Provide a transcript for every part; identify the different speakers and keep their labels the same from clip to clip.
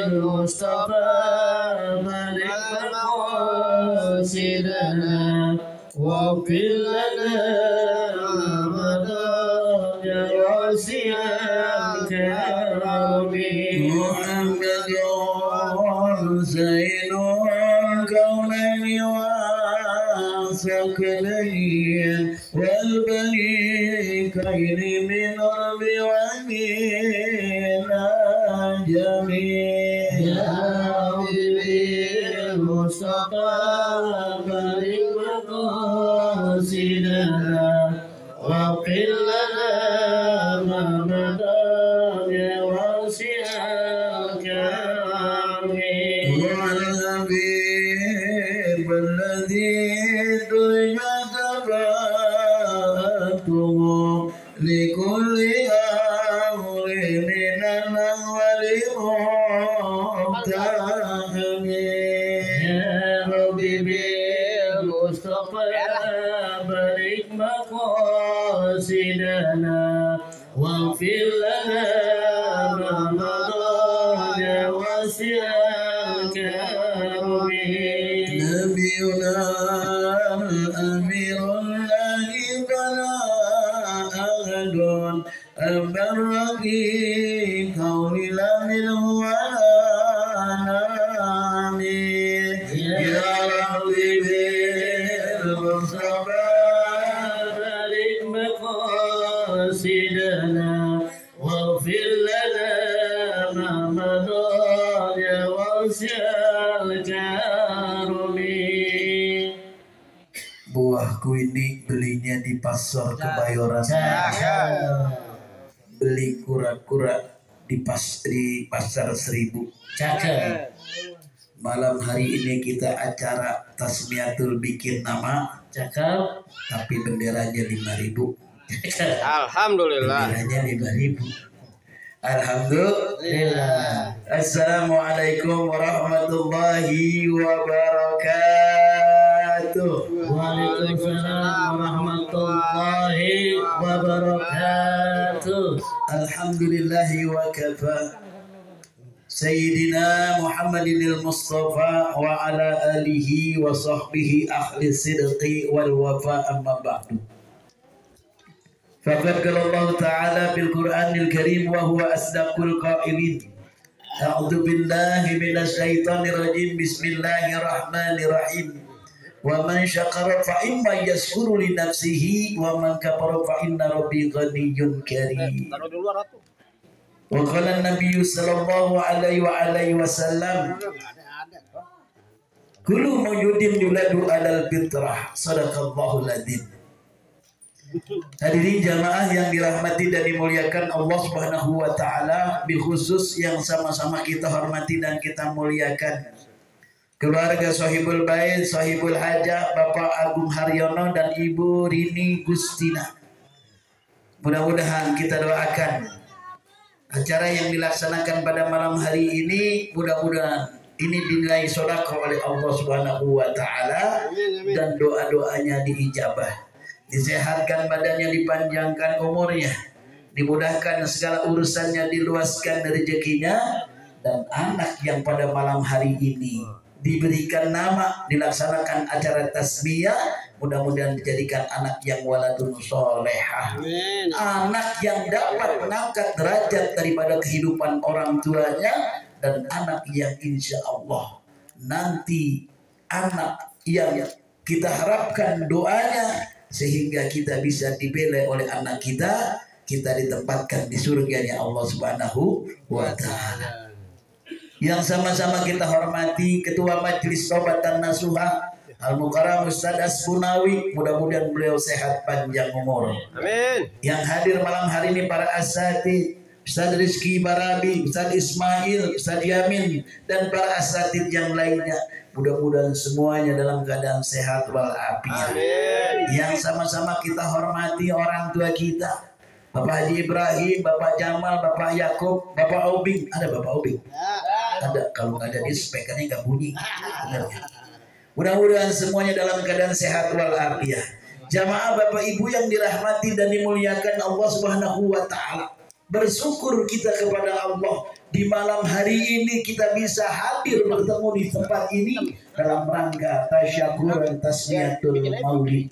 Speaker 1: بالمصطفى ملك مقاصدنا واغفر لنا رمضان واسع الكرم محمد زين الكونين وثقلين والبريقين من ربواننا جميع يا ربي المصطفى بارك مقاصدنا واغفر لنا ما مضى يا واسع الكرم والحبيب الذي ترجى شفاعته لكل أمر من الأول مقتحم يا ربي بالمصطفى بارك مقاصدنا واغفر لنا ما مضى يا واسع الكرم نبينا الأمير الذي فلا أحد أبر في قول منه ولا نامي يا ربي بالمصطفى بارك مقاصدنا واغفر لنا ما مضى يا واسع الكرم. Buahku ini belinya di pasar Kebayoran, beli kura-kura di pasar Seribu. Malam hari ini kita acara tasmiyatul bikin nama, tapi benderanya 5.000. Alhamdulillah. Benderanya 5.000. Alhamdulillah. Assalamualaikum warahmatullahi wabarakatuh. Waalaikumsalam warahmatullahi wabarakatuh. Alhamdulillahi wa kafa. Sayyidina Muhammadin al-Mustafa wa ala alihi wa sahbihi ahli sidqi wal wafa amma ba'du. Faqad qala Allah Ta'ala bil Qur'anil Karim wa huwa asdaqul qa'ilin. A'udzu billahi minasy syaithanir rajim. Bismillahirrahmanirrahim. Wa man syakara fa imma yashkuru li nafsihi wa man kafara fa inna rabbi ghaniyyun karim. Wa qala an-nabiy sallallahu alaihi wasallam kullu mawjudin yuladu alal fitrah. Shadaqallahu ladin. Hadirin jamaah yang dirahmati dan dimuliakan Allah Subhanahu wa taala, khusus yang sama-sama kita hormati dan kita muliakan keluarga Sohibul Bait, Sohibul Hajah, Bapak Agung Haryono dan Ibu Rini Gustina. Mudah-mudahan kita doakan acara yang dilaksanakan pada malam hari ini, mudah-mudahan ini dinilai sedekah oleh Allah Subhanahu wa taala dan doa-doanya diijabah. Disehatkan badannya, dipanjangkan umurnya, dimudahkan segala urusannya, diluaskan rezekinya, dan anak yang pada malam hari ini diberikan nama, dilaksanakan acara tasmiyah, mudah-mudahan dijadikan anak yang waladun solehah, anak yang dapat mengangkat derajat daripada kehidupan orang tuanya, dan anak yang insya Allah nanti anak yang kita harapkan doanya sehingga kita bisa dibela oleh anak kita ditempatkan di surganya Allah Subhanahu wa taala. Yang sama-sama kita hormati Ketua Majelis Sobatan Nasuha Al-Mukarram Ustaz Asbunawi, mudah-mudahan beliau sehat panjang umur. Amin. Yang hadir malam hari ini para asatid, Ustaz Rizki Barabi, Ustaz Ismail, Ustaz Yamin, dan para asatid yang lainnya. Mudah-mudahan semuanya dalam keadaan sehat walafiat. Yang sama-sama kita hormati orang tua kita, Bapak Haji Ibrahim, Bapak Jamal, Bapak Yakub, Bapak Obing. Ada Bapak Obing? Ada. Kalau nggak ada dia speakernya nggak bunyi. Mudah-mudahan semuanya dalam keadaan sehat walafiat. Jamaah Bapak Ibu yang dirahmati dan dimuliakan Allah Subhanahu wa taala. Bersyukur kita kepada Allah di malam hari ini kita bisa hadir bertemu di tempat ini dalam rangka tasyakuran tasmiyatul maulid.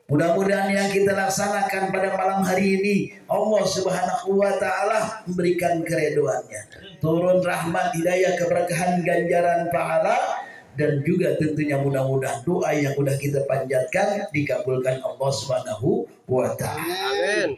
Speaker 1: Mudah-mudahan yang kita laksanakan pada malam hari ini Allah Subhanahu wa taala memberikan keridhoannya. Turun rahmat, hidayah, keberkahan, ganjaran pahala, dan juga tentunya mudah-mudahan doa yang sudah kita panjatkan dikabulkan Allah Subhanahu wa taala. Amin.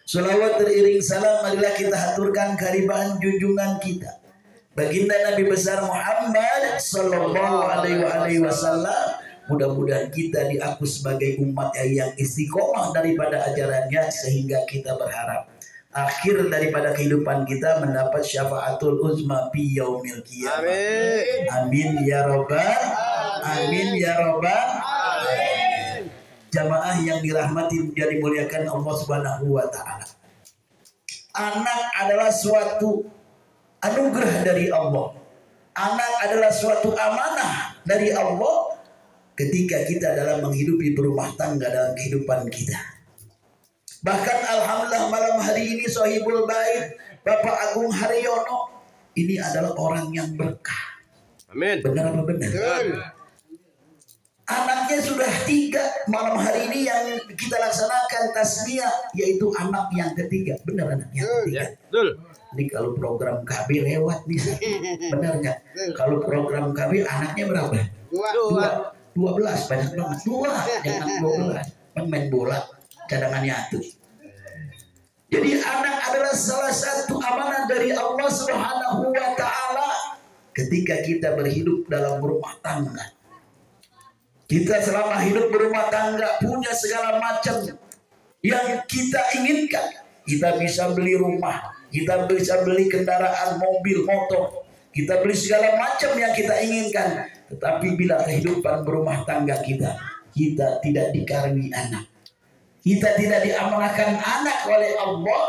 Speaker 1: Salawat teriring salam marilah kita haturkan kehadiran junjungan kita baginda Nabi besar Muhammad sallallahu alaihi wasallam. Mudah-mudahan kita diaku sebagai umat yang istiqomah daripada ajarannya sehingga kita berharap akhir daripada kehidupan kita mendapat syafaatul uzma fi yaumil qiyamah. Amin. Amin ya rabbal amin ya rabbal alamin. Jamaah yang dirahmati dan dimuliakan Allah Subhanahu wa taala. Anak adalah suatu anugerah dari Allah. Anak adalah suatu amanah dari Allah ketika kita dalam menghidupi berumah tangga dalam kehidupan kita. Bahkan alhamdulillah malam hari ini Sohibul Bait Bapak Agung Haryono ini adalah orang yang berkah. Amin. Benar apa benar? Anaknya sudah 3 malam hari ini yang kita laksanakan tasmiyah, yaitu anak yang ketiga. Benar anak yang ketiga. Betul. Ini kalau program KB lewat nih, benar nggak? Kalau program KB anaknya berapa? 12 banyak banget. 2 jangan 12. Main bola cadangannya atuh. Jadi anak adalah salah satu amanah dari Allah Subhanahu wa taala ketika kita berhidup dalam rumah tangga. Kita selama hidup berumah tangga punya segala macam yang kita inginkan. Kita bisa beli rumah, kita bisa beli kendaraan, mobil, motor, kita beli segala macam yang kita inginkan. Tetapi bila kehidupan berumah tangga kita tidak dikaruniai anak, kita tidak diamanahkan anak oleh Allah,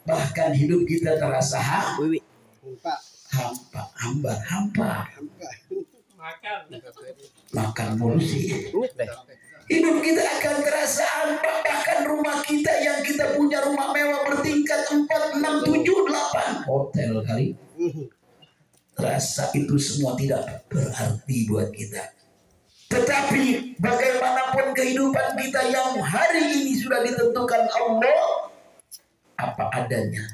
Speaker 1: bahkan hidup kita terasa hampa. Makan mulu sih. Hidup kita akan terasa hampa. Bahkan rumah kita yang kita punya rumah mewah bertingkat 4, 6, 7, 8 hotel kali, terasa itu semua tidak berarti buat kita. Tetapi bagaimanapun kehidupan kita yang hari ini sudah ditentukan Allah apa adanya.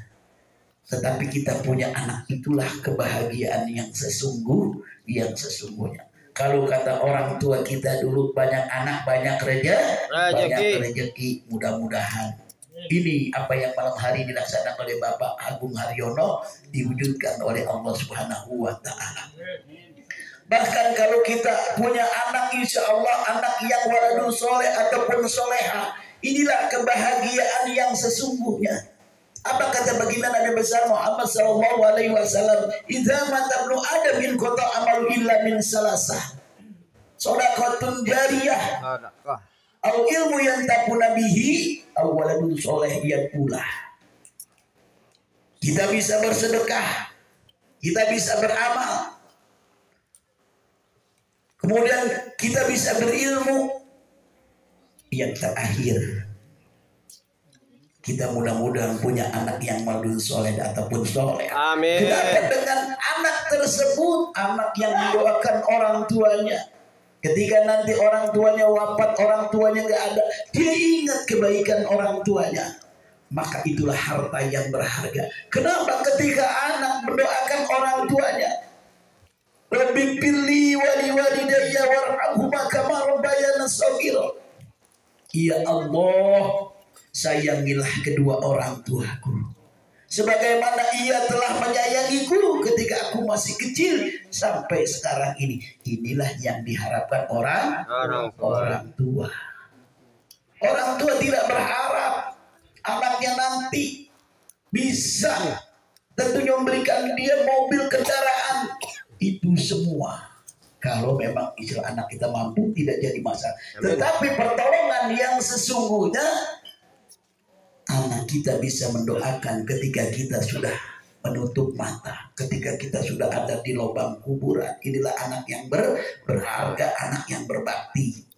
Speaker 1: Tetapi kita punya anak, itulah kebahagiaan yang sesungguhnya. Kalau kata orang tua kita dulu, banyak anak banyak rezeki. Mudah-mudahan ini apa yang malam hari dilaksanakan oleh Bapak Agung Haryono diwujudkan oleh Allah Subhanahu wa taala. Bahkan kalau kita punya anak, insya Allah anak yang waladun soleh ataupun soleha, inilah kebahagiaan yang sesungguhnya. Apa kata baginda Nabi besar Muhammad sallallahu alaihi wasallam? Idza mata ibnu adam min qata amalu illa min salasah. Shadaqatun jariyah. Au ilmu yang taquna bihi aw waladun sholih yad'ulah. Kita bisa bersedekah, kita bisa beramal, kemudian kita bisa berilmu. Yang terakhir, kita mudah-mudahan punya anak yang maulud soleh ataupun soleh. Amin. Kenapa dengan anak tersebut, anak yang mendoakan orang tuanya, ketika nanti orang tuanya wafat, orang tuanya nggak ada, dia ingat kebaikan orang tuanya, maka itulah harta yang berharga. Kenapa ketika anak mendoakan orang tuanya, Rabbi pilli wali walidayya warhamhuma kama rabbayana shaghira. Ya Allah, sayangilah kedua orang tuaku sebagaimana ia telah menyayangiku ketika aku masih kecil sampai sekarang ini. Inilah yang diharapkan orang tua. Orang tua tidak berharap anaknya nanti bisa tentunya memberikan dia mobil, kendaraan, itu semua kalau memang istilah anak kita mampu tidak jadi masalah. Tetapi pertolongan yang sesungguhnya anak kita bisa mendoakan ketika kita sudah menutup mata, ketika kita sudah ada di lubang kuburan. Inilah anak yang berharga, anak yang berbakti.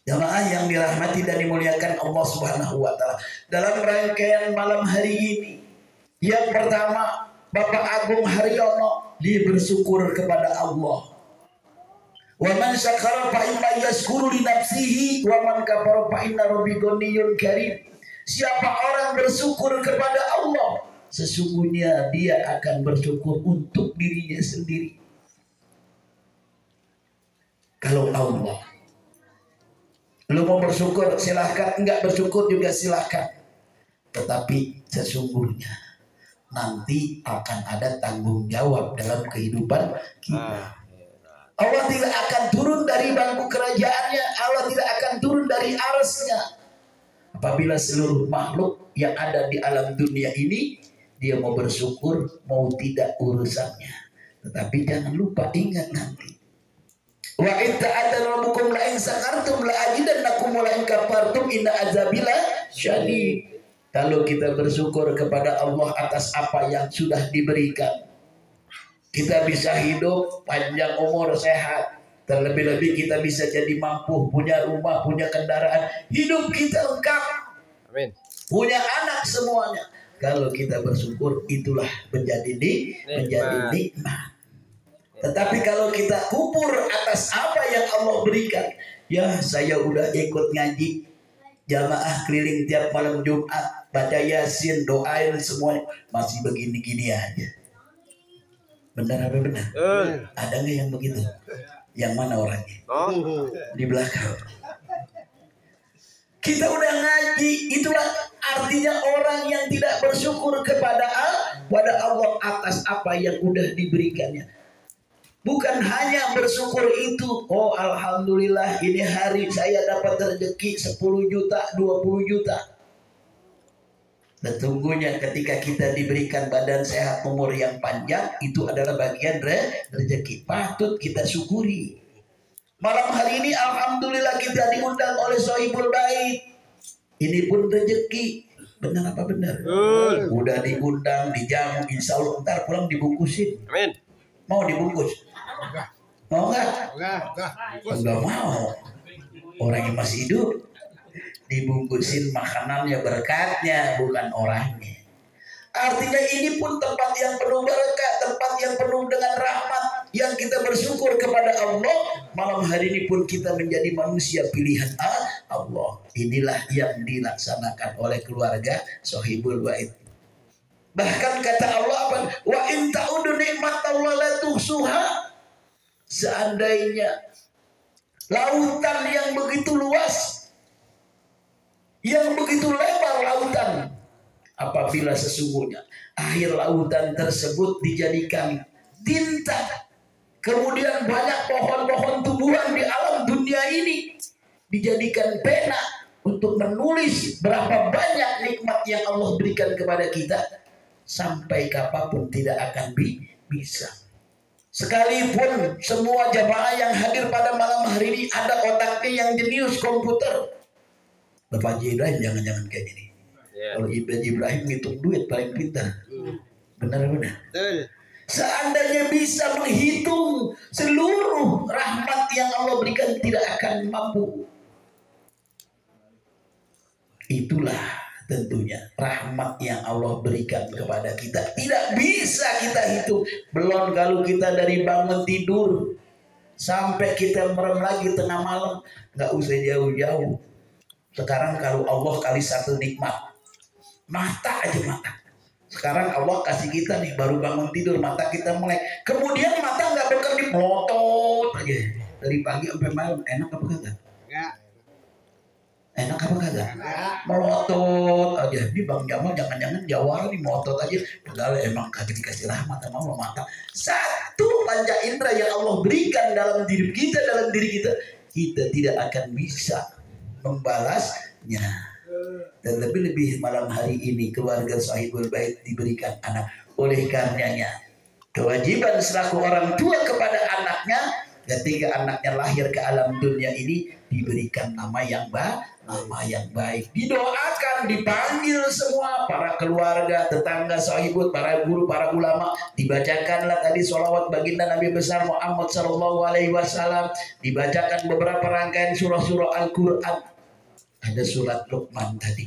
Speaker 1: Jamaah yang dirahmati dan dimuliakan Allah Subhanahu wa taala. Dalam rangkaian malam hari ini, yang pertama, Bapak Agung Haryono dia bersyukur kepada Allah. Wa man syakara fa inna yashkuru li nafsihi wa man kafara fa inna rabbi ghaniyyun karim. Siapa orang bersyukur kepada Allah, sesungguhnya dia akan bersyukur untuk dirinya sendiri. Kalau Allah, lu mau bersyukur silahkan, enggak bersyukur juga silahkan. Tetapi sesungguhnya nanti akan ada tanggung jawab dalam kehidupan kita. Allah tidak akan turun dari bangku kerajaannya, Allah tidak akan turun dari arsy-Nya apabila seluruh makhluk yang ada di alam dunia ini dia mau bersyukur mau tidak urusannya. Tetapi jangan lupa, ingat nanti, wa in ta'adzana rabbukum la in sakartum la azidannakum wa la in kafartum inna azabila syadid. Kalau kita bersyukur kepada Allah atas apa yang sudah diberikan, kita bisa hidup panjang umur sehat. Terlebih-lebih kita bisa jadi mampu, punya rumah, punya kendaraan, hidup kita lengkap. Amin. Punya anak semuanya. Kalau kita bersyukur, itulah menjadi nikmat. Tetapi kalau kita kupur atas apa yang Allah berikan, ya saya udah ikut ngaji, jamaah keliling tiap malam Jumat, baca Yasin, doain semuanya, masih begini-gini aja. Benar apa benar? Ada nggak yang begitu? Yang mana orangnya? Di belakang. Kita udah ngaji, itulah artinya orang yang tidak bersyukur kepada Allah atas apa yang udah diberikannya. Bukan hanya bersyukur itu, oh alhamdulillah ini hari saya dapat rezeki 10 juta, 20 juta. Sesungguhnya ketika kita diberikan badan sehat, umur yang panjang, itu adalah bagian rezeki. Patut kita syukuri. Malam hari ini alhamdulillah kita diundang oleh Sohibul Bait. Ini pun rezeki. Benar apa benar? Udah diundang, dijamu, insya Allah ntar pulang dibungkusin. Amin. Mau dibungkus? Mau nggak? Enggak mau. Orang yang masih hidup dibungkusin makanannya, berkatnya, bukan orangnya. Artinya ini pun tempat yang penuh berkat, tempat yang penuh dengan rahmat, yang kita bersyukur kepada Allah. Malam hari ini pun kita menjadi manusia pilihan Allah. Inilah yang dilaksanakan oleh keluarga Sohibul Bait. Bahkan kata Allah apa? Wa in ta'udu nikmatallahi la tuhsuha. Seandainya lautan yang begitu luas, yang begitu lebar lautan, apabila sesungguhnya akhir lautan tersebut dijadikan tinta, kemudian banyak pohon-pohon tumbuhan di alam dunia ini dijadikan pena untuk menulis berapa banyak nikmat yang Allah berikan kepada kita, sampai kapanpun tidak akan bisa. Sekalipun semua jamaah yang hadir pada malam hari ini ada otaknya yang jenius komputer, Bapak Haji Ibrahim jangan-jangan kayak gini. Kalau Ibrahim ngitung duit paling pintar. Benar-benar. Seandainya bisa menghitung seluruh rahmat yang Allah berikan, tidak akan mampu. Itulah tentunya rahmat yang Allah berikan kepada kita, tidak bisa kita hitung. Belum kalau kita dari bangun tidur sampai kita merem lagi tengah malam, nggak usah jauh-jauh. Sekarang kalau Allah kali satu nikmat, mata aja mata. Sekarang Allah kasih kita nih, baru bangun tidur mata kita melek, kemudian mata nggak berkedip, melotot aja dari pagi sampai malam. Enak apa kagak? Enak apa kagak? Melotot aja. Ini Bang Jamal jangan-jangan Jawara nih melotot aja. Padahal emang kagak dikasih rahmat sama Allah. Mata satu panca indera yang Allah berikan dalam diri kita, kita tidak akan bisa membalasnya. Dan lebih-lebih malam hari ini keluarga Sohibul Bait diberikan anak. Oleh karenanya kewajiban selaku orang tua kepada anaknya ketika anaknya lahir ke alam dunia ini diberikan nama yang baik, didoakan, dipanggil semua para keluarga, tetangga, sahibut, para guru, para ulama, dibacakanlah tadi sholawat baginda Nabi besar Muhammad Sallallahu Alaihi Wasallam, dibacakan beberapa rangkaian surah-surah Al-Quran. Ada surat Luqman tadi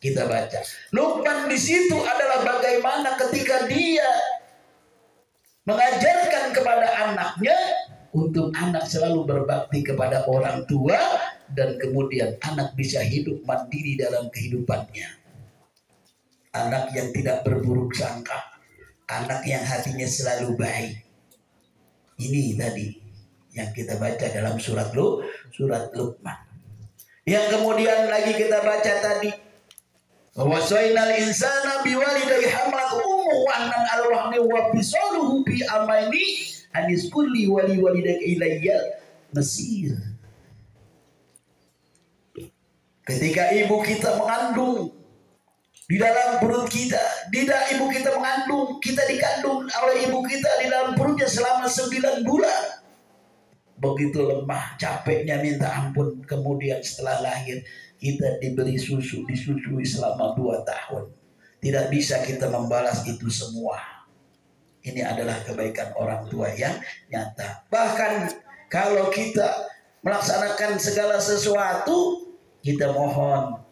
Speaker 1: kita baca. Luqman di situ adalah bagaimana ketika dia mengajarkan kepada anaknya untuk anak selalu berbakti kepada orang tua dan kemudian anak bisa hidup mandiri dalam kehidupannya. Anak yang tidak berburuk sangka, anak yang hatinya selalu baik. Ini tadi yang kita baca dalam surat Luqman. Yang kemudian lagi kita baca tadi, wasainal insana biwalidayhi hamalat ummuhu wahnan ala wahni wa fisaluhu bi amaini anis kulli walidayka ilayya masir. Ketika ibu kita mengandung di dalam perut kita, ibu kita mengandung, kita dikandung oleh ibu kita di dalam perutnya selama 9 bulan. Begitu lemah, capeknya minta ampun. Kemudian setelah lahir kita diberi susu, disusui selama 2 tahun. Tidak bisa kita membalas itu semua. Ini adalah kebaikan orang tua yang nyata. Bahkan kalau kita melaksanakan segala sesuatu, kita mohon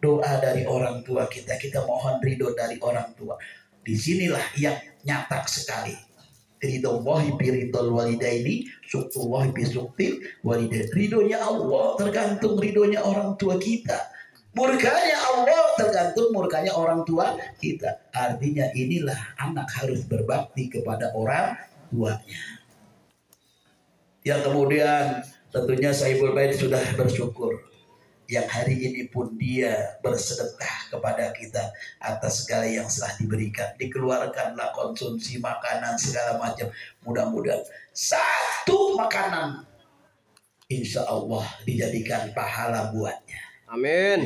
Speaker 1: doa dari orang tua kita. Kita mohon ridho dari orang tua. Disinilah yang nyata sekali. Ridhollahi biridhol walidaini, syukrullahi bisuktil walidain. Ridhonya Allah tergantung ridhonya orang tua kita. Murkanya Allah tergantung murkanya orang tua kita. Artinya inilah anak harus berbakti kepada orang tuanya. Yang kemudian tentunya Sahibul Bait sudah bersyukur yang hari ini pun dia bersedekah kepada kita atas segala yang telah diberikan. Dikeluarkanlah konsumsi makanan segala macam. Mudah-mudahan satu makanan insya Allah dijadikan pahala buatnya. Amin.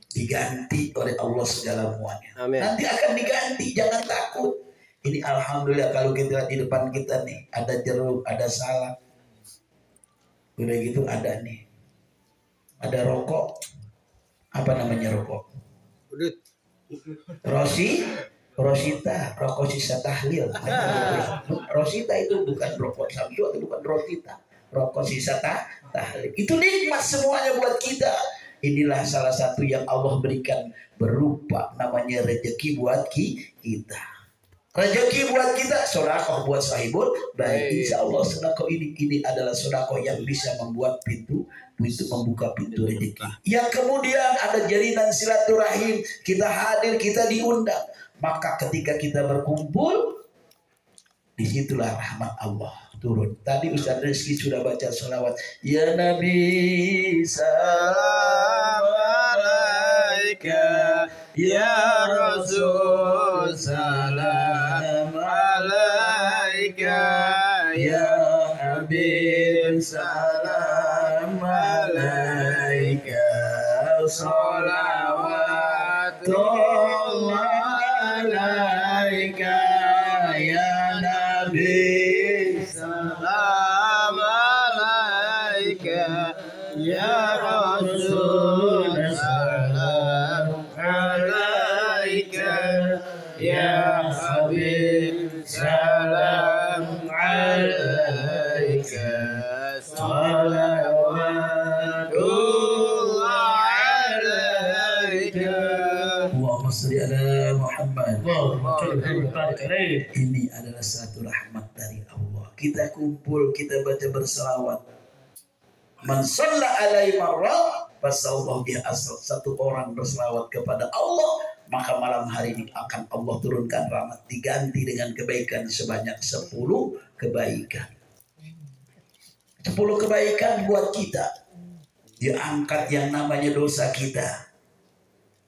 Speaker 1: Diganti oleh Allah segala muanya. Amin. Nanti akan diganti, jangan takut. Ini alhamdulillah kalau kita lihat di depan kita nih ada jeruk, ada salak. Udah gitu ada nih. Ada rokok, apa namanya rokok? Rosita, rokok sisa tahlil. Rosita itu bukan rokok Samsu atau bukan Rosita, rokok sisa tahlil. Itu nikmat semuanya buat kita. Inilah salah satu yang Allah berikan berupa namanya rezeki buat kita. Rezeki buat kita, sedekah buat Sahibul Bait. Insya Allah sedekah ini adalah sedekah yang bisa membuat membuka pintu rezeki. Yang kemudian ada jalinan silaturahim, kita hadir, kita diundang. Maka ketika kita berkumpul, disitulah rahmat Allah turun. Tadi Ustaz Rizki sudah baca salawat. Ya Nabi salam alaika, ya Rasul salam alaika, ya Habib salam alaika, salawatullah alaika, ya Nabi salam alaika, ya Rasul salam alaika, ya Habib salam alaika, salawatullah alaika. Allahumma shalli ala Muhammad. Ini adalah satu rahmat dari Allah. Kita kumpul, kita baca berselawat. Man shalla alaihi marrah fasallallahu biha asr. Satu orang berselawat kepada Allah, maka malam hari ini akan Allah turunkan rahmat, diganti dengan kebaikan sebanyak 10 kebaikan. 10 kebaikan buat kita. Diangkat yang namanya dosa kita,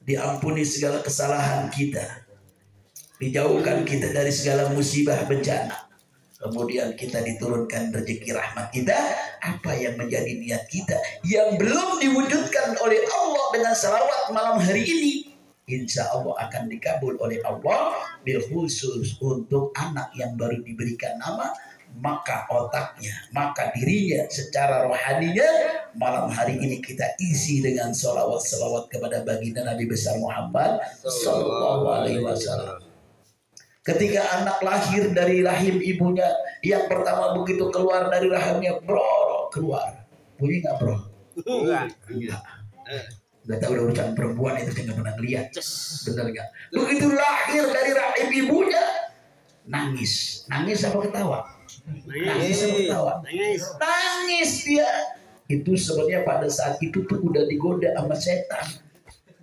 Speaker 1: diampuni segala kesalahan kita, dijauhkan kita dari segala musibah bencana. Kemudian kita diturunkan rezeki rahmat kita. Apa yang menjadi niat kita yang belum diwujudkan oleh Allah dengan salawat malam hari ini, insya Allah akan dikabul oleh Allah bil khusus untuk anak yang baru diberikan nama maka otaknya, maka dirinya secara rohaninya malam hari ini kita isi dengan salawat kepada baginda Nabi besar Muhammad Sallallahu Alaihi Wasallam. Ketika anak lahir dari rahim ibunya, yang pertama begitu keluar dari rahimnya, bro, keluar. Bunyi nggak bro? Enggak. Gak tahu udah urusan perempuan itu saya nggak pernah lihat. Benar nggak? Begitu lahir dari rahim ibunya, nangis apa ketawa? Nangis apa ketawa? Nangis dia. Itu sebenarnya pada saat itu tuh udah digoda sama setan.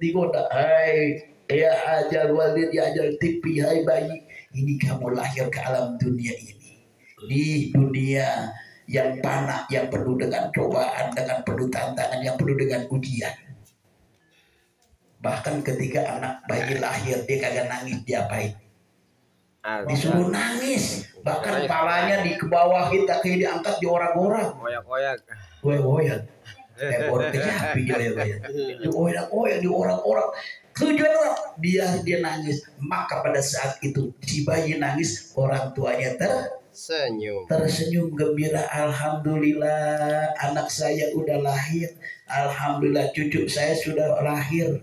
Speaker 1: Digoda, hai ya ajal walid ya ajal tipi, hai bayi, ini kamu lahir ke alam dunia ini. Di dunia yang panas, yang penuh dengan cobaan, dengan penuh tantangan, yang penuh dengan ujian. Bahkan ketika anak bayi lahir dia kagak nangis, diapain? Disuruh nangis. Bahkan palanya di ke bawah kita kayak diangkat diorak-orak. Oyak-oyak. Oyak-oyak. Baru kecapi dia ya. Dioyak-oyak, diorak-orak. Tujuan biar dia nangis. Maka pada saat itu si bayi nangis, orang tuanya tersenyum gembira. Alhamdulillah anak saya udah lahir. Alhamdulillah cucu saya sudah lahir.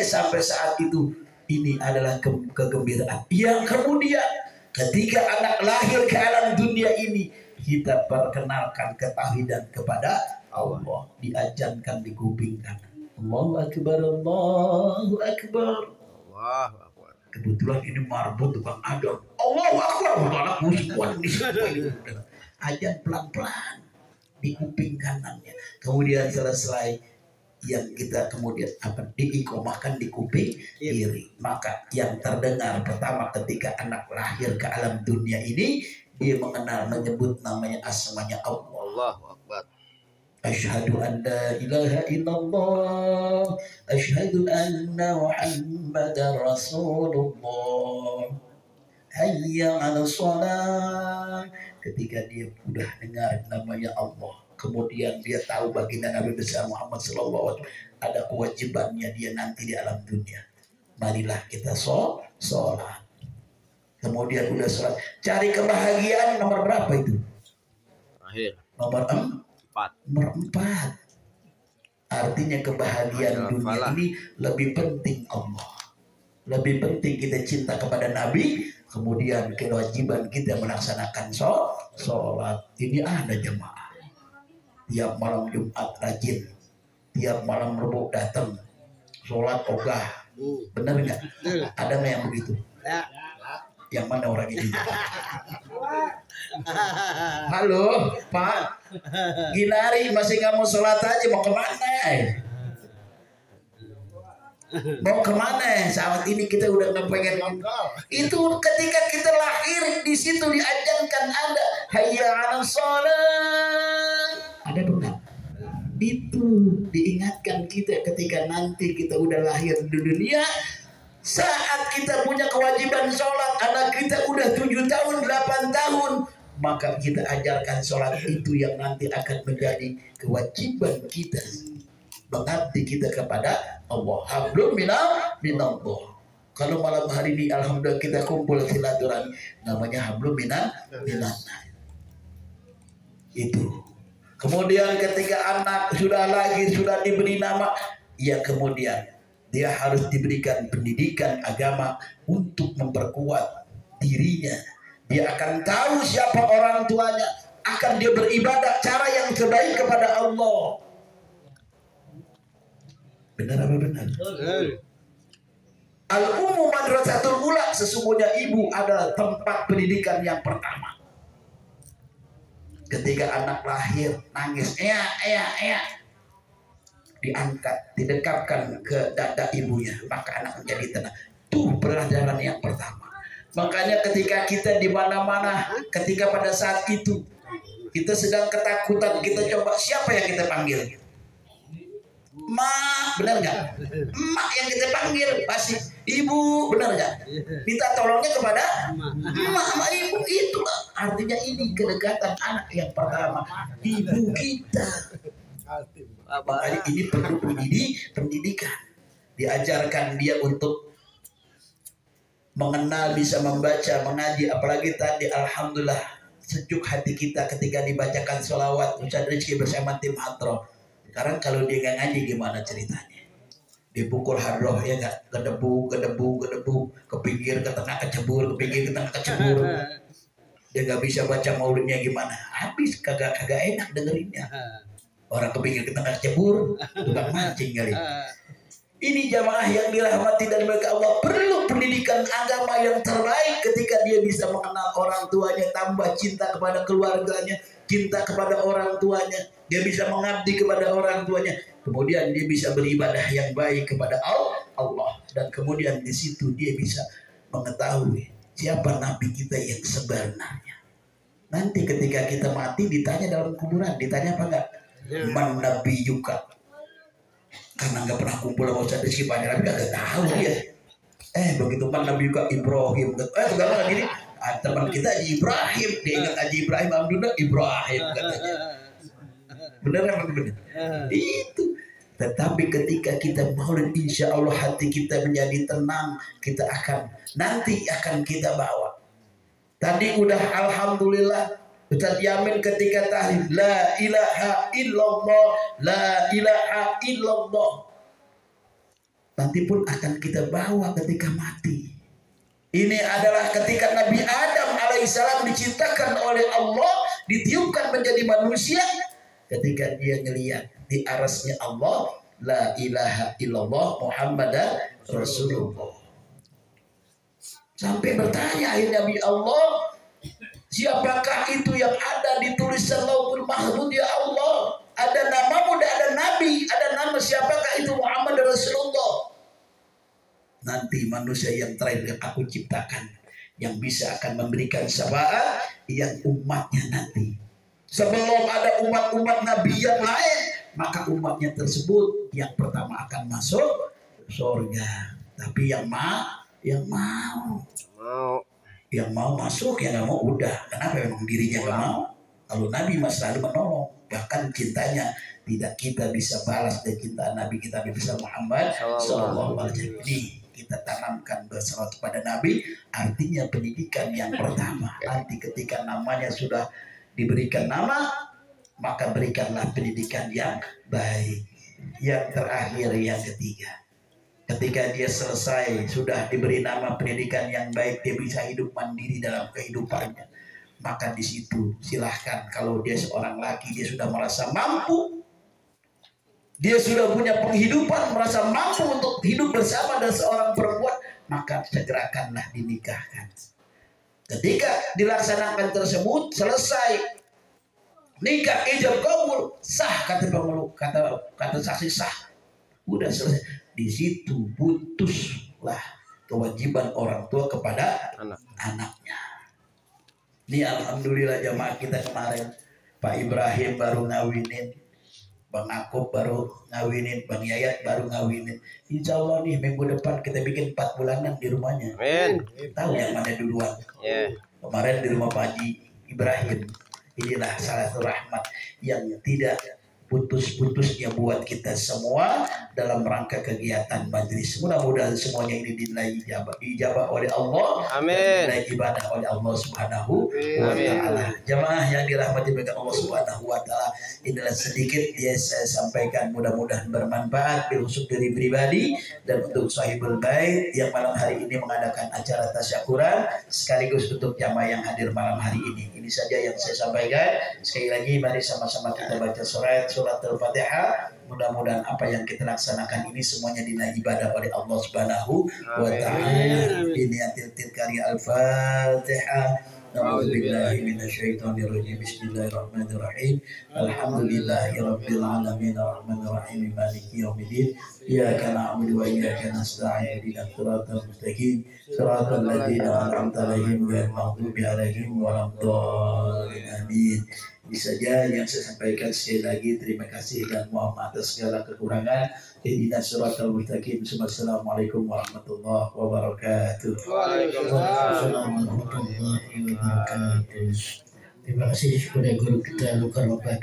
Speaker 1: Sampai saat itu ini adalah kegembiraan. Yang kemudian ketika anak lahir ke alam dunia ini, kita perkenalkan ketauhidan kepada Allah, diajarkan di kuping kanan. Allahu Akbar, Allahu Akbar. Allahu Akbar. Kebetulan ini marbot tukang adon. Allahu Akbar. Anak musik ajan pelan-pelan di kuping kanannya. Kemudian selesai yang kita kemudian diikomahkan di kuping kiri. Maka yang terdengar pertama ketika anak lahir ke alam dunia ini, dia mengenal, menyebut namanya asmanya Allah. Allahu Akbar. Asyhadu an la ilaha illallah, asyhadu anna Muhammadar Rasulullah, hayya 'alas shalah. Ketika dia sudah dengar namanya Allah, kemudian dia tahu baginda Nabi besar Muhammad Sallallahu Alaihi Wasallam ada kewajibannya dia nanti di alam dunia. Marilah kita sholat. Kemudian udah sholat, cari kebahagiaan nomor berapa itu? Akhir. Nomor 4. Artinya kebahagiaan dunia ini lebih penting Allah. Lebih penting kita cinta kepada Nabi. Kemudian kewajiban kita melaksanakan sholat. Ini ada jemaah. Tiap malam Jumat rajin, tiap malam Rebo datang, sholat ogah. Benar nggak? Ada nggak yang begitu? Yang mana orang ini? Halo Pak Ginari, masih nggak mau sholat aja, mau kemana? Mau kemana? Saat ini kita udah nggak pengen. Itu ketika kita lahir di situ diajarkan ada hayya 'alas shalah. Ada bukan? Itu diingatkan kita ketika nanti kita udah lahir di dunia. Saat kita punya kewajiban sholat, anak kita udah 7 tahun, 8 tahun, maka kita ajarkan sholat itu yang nanti akan menjadi kewajiban kita, mengabdi kita kepada Allah. Hablum minallah. Kalau malam hari ini alhamdulillah kita kumpul silaturahmi, namanya hablum minallah. Itu. Kemudian ketika anak sudah lahir, sudah diberi nama, ya kemudian dia harus diberikan pendidikan agama untuk memperkuat dirinya. Dia akan tahu siapa orang tuanya, akan dia beribadah cara yang terbaik kepada Allah. Benar apa benar? Al-ummu madrasatul ula, sesungguhnya ibu adalah tempat pendidikan yang pertama. Ketika anak lahir nangis, diangkat, didekapkan ke dada ibunya, maka anak menjadi tenang. Itu pelajaran yang pertama. Makanya ketika kita di mana-mana, ketika pada saat itu kita sedang ketakutan, kita coba siapa yang kita panggil? Mak, benar nggak? Mak yang kita panggil pasti ibu, benar nggak? Minta tolongnya kepada mak sama ibu. Itulah artinya ini kedekatan anak yang pertama, ibu kita. Makanya ini perlu pendidikan. Diajarkan dia untuk mengenal, bisa membaca, mengaji. Apalagi tadi alhamdulillah sejuk hati kita ketika dibacakan sholawat Ustaz Rizky bersama tim Hadroh. Sekarang kalau dia nggak ngaji gimana ceritanya? Dipukul hadroh ya nggak, kedebu, ke pinggir, ke tengah, kecebur, ke pinggir, ke tengah, kecebur. Dia nggak bisa baca maulidnya gimana? Habis kagak enak dengerinnya. Orang ke pinggir, ke tengah, kecebur, tukang mancing kali. Ini jamaah yang dirahmati dan mereka Allah perlu pendidikan agama yang terbaik ketika dia bisa mengenal orang tuanya, tambah cinta kepada keluarganya, cinta kepada orang tuanya, dia bisa mengabdi kepada orang tuanya, kemudian dia bisa beribadah yang baik kepada Allah, dan kemudian di situ dia bisa mengetahui siapa nabi kita yang sebenarnya. Nanti ketika kita mati ditanya dalam kuburan, ditanya apa enggak? Man nabiyuka. Karena nggak pernah kumpul sama Ustaz Rizky Panjang, tapi nggak tahu dia. Begitu man nabiyuka Ibrahim. Sekarang gini, teman kita Haji Ibrahim, dia ingat Haji Ibrahim Alhamdulillah Ibrahim katanya. Bener apa bener? Itu. Tetapi ketika kita maulid, insya Allah hati kita menjadi tenang. Kita nanti akan kita bawa. Tadi udah alhamdulillah Ustaz Yamin ketika tahlil la ilaha illallah, la ilaha illallah. Nanti pun akan kita bawa ketika mati. Ini adalah ketika Nabi Adam alaihissalam diciptakan oleh Allah, ditiupkan menjadi manusia. Ketika dia ngelihat di arasnya Allah, la ilaha illallah Muhammadan Rasulullah. Sampai bertanya akhirnya Nabi Allah, siapakah itu yang ada di tulisan Lauhul Mahfuz ya Allah? Ada namamu, ada nabi, ada nama siapakah itu Muhammad Rasulullah. Nanti manusia yang terakhir yang aku ciptakan, yang bisa akan memberikan syafaat yang umatnya nanti. Sebelum ada umat-umat nabi yang lain, maka umatnya tersebut yang pertama akan masuk surga. Tapi yang mau masuk, yang nggak mau udah. Kenapa? Memang dirinya nggak mau. Kalau Nabi mas selalu menolong, bahkan cintanya tidak kita bisa balas dari cinta Nabi kita bisa Muhammad Sallallahu Alaihi Wasallam. Ini kita tanamkan berserah kepada Nabi, artinya pendidikan yang pertama. Nanti ketika namanya sudah diberikan nama, maka berikanlah pendidikan yang baik. Yang terakhir, yang ketiga, ketika dia selesai sudah diberi nama pendidikan yang baik, dia bisa hidup mandiri dalam kehidupannya. Maka di situ silahkan, kalau dia seorang laki, dia sudah merasa mampu, dia sudah punya penghidupan, merasa mampu untuk hidup bersama dengan seorang perempuan, maka segerakanlah dinikahkan. Ketika dilaksanakan tersebut, selesai nikah ijab kabul, sah kata pengeluh, kata saksi sah, udah selesai. Di situ putuslah kewajiban orang tua kepada anaknya. Ini alhamdulillah jamaah kita kemarin, Pak Ibrahim baru ngawinin, Bang Akub baru ngawinin, Bang Yayat baru ngawinin. Insya Allah nih minggu depan kita bikin 4 bulanan di rumahnya. Amin. Tahu yang mana duluan? Kemarin di rumah Pak Haji Ibrahim. Inilah salah satu rahmat yang tidak putus-putusnya buat kita semua dalam rangka kegiatan majelis. Mudah-mudahan semuanya ini dinilai dijabah oleh Allah. Amin. Dinilai ibadah oleh Allah Subhanahu wa taala. Jamaah yang dirahmati oleh Allah Subhanahu wa taala, inilah sedikit yang saya sampaikan, mudah-mudahan bermanfaat untuk diri pribadi dan untuk sahibul bait yang malam hari ini mengadakan acara tasyakuran, sekaligus untuk jamaah yang hadir malam hari ini. Ini saja yang saya sampaikan. Sekali lagi mari sama-sama kita baca surat Al-Fatihah. Mudah-mudahan apa yang kita laksanakan ini semuanya dinilai ibadah oleh Allah Subhanahu wa taala. Ini atil karya Al-Fatihah. A'udzubillahi minasyaitonirrajim. Bismillahirrahmanirrahim. Alhamdulillahirabbil alamin arrahmanir rahim maliki yaumiddin. Iyyaka na'budu wa iyyaka nasta'in. Ihdinas siratal mustaqim. Siratal ladzina an'amta 'alaihim ghairil maghdubi 'alaihim waladdallin. Amin. Ini saja yang saya sampaikan. Sekali lagi terima kasih dan mohon maaf atas segala kekurangan. Ihdinas siratal mustaqim. Assalamualaikum warahmatullahi wabarakatuh. Waalaikumsalam warahmatullahi wabarakatuh. Terima kasih kepada guru kita Luka Robaki.